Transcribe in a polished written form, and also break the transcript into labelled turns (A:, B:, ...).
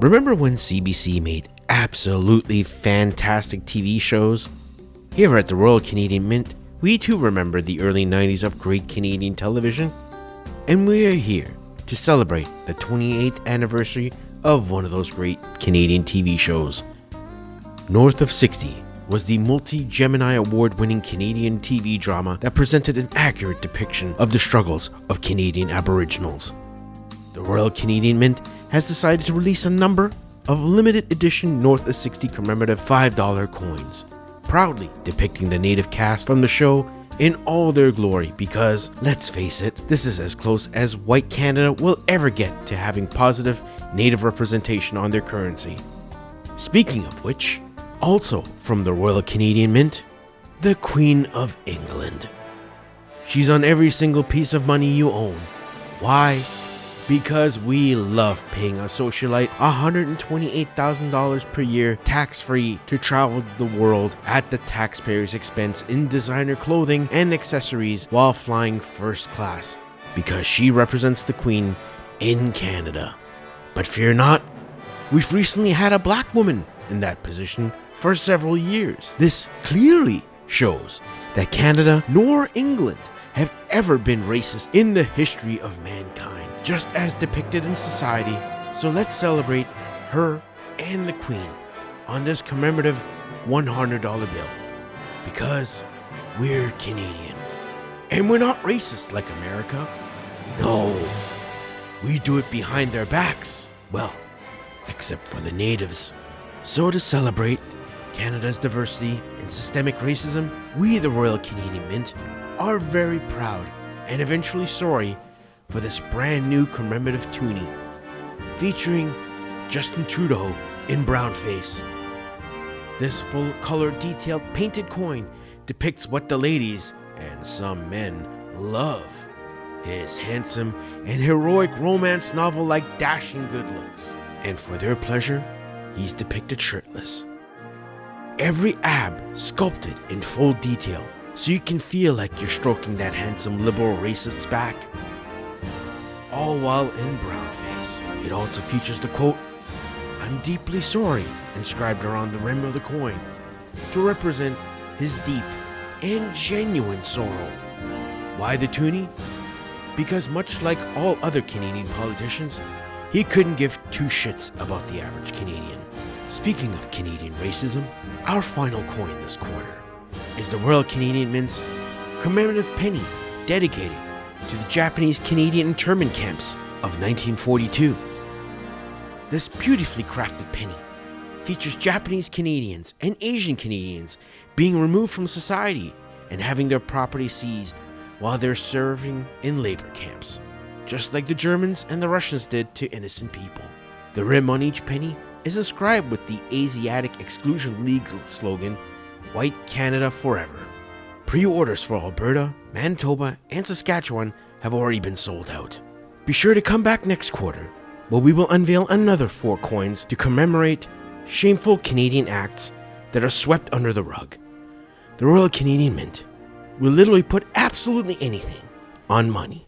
A: Remember when CBC made absolutely fantastic TV shows? Here at the Royal Canadian Mint, we too remember the early 90s of great Canadian television, and we are here to celebrate the 28th anniversary of one of those great Canadian TV shows. North of 60 was the multi-Gemini award-winning Canadian TV drama that presented an accurate depiction of the struggles of Canadian Aboriginals. The Royal Canadian Mint has decided to release a number of limited edition North of 60 commemorative $5 coins, proudly depicting the native cast from the show in all their glory because, let's face it, this is as close as white Canada will ever get to having positive native representation on their currency. Speaking of which, also from the Royal Canadian Mint, the Queen of England. She's on every single piece of money you own. Why? Because we love paying a socialite $128,000 per year tax-free to travel the world at the taxpayer's expense in designer clothing and accessories while flying first class, because she represents the Queen in Canada. But fear not, we've recently had a black woman in that position for several years. This clearly shows that Canada nor England have ever been racist in the history of mankind, just as depicted in society. So let's celebrate her and the Queen on this commemorative $100 bill, because we're Canadian and we're not racist like America. No, we do it behind their backs. Well, except for the natives. So to celebrate Canada's diversity and systemic racism, we, the Royal Canadian Mint, are very proud and eventually sorry for this brand new commemorative toonie featuring Justin Trudeau in brownface. This full color detailed painted coin depicts what the ladies, and some men, love: his handsome and heroic romance novel like dashing good looks. And for their pleasure, he's depicted shirtless. Every ab sculpted in full detail, so you can feel like you're stroking that handsome liberal racist's back, all while in brownface. It also features the quote, "I'm deeply sorry," inscribed around the rim of the coin to represent his deep and genuine sorrow. Why the toonie? Because much like all other Canadian politicians, he couldn't give two shits about the average Canadian. Speaking of Canadian racism, our final coin this quarter is the Royal Canadian Mint's commemorative penny dedicated to the Japanese Canadian internment camps of 1942. This beautifully crafted penny features Japanese Canadians and Asian Canadians being removed from society and having their property seized while they're serving in labor camps, just like the Germans and the Russians did to innocent people. The rim on each penny is inscribed with the Asiatic Exclusion League slogan, "White Canada Forever." Pre-orders for Alberta, Manitoba, and Saskatchewan have already been sold out. Be sure to come back next quarter, where we will unveil another 4 coins to commemorate shameful Canadian acts that are swept under the rug. The Royal Canadian Mint will literally put absolutely anything on money.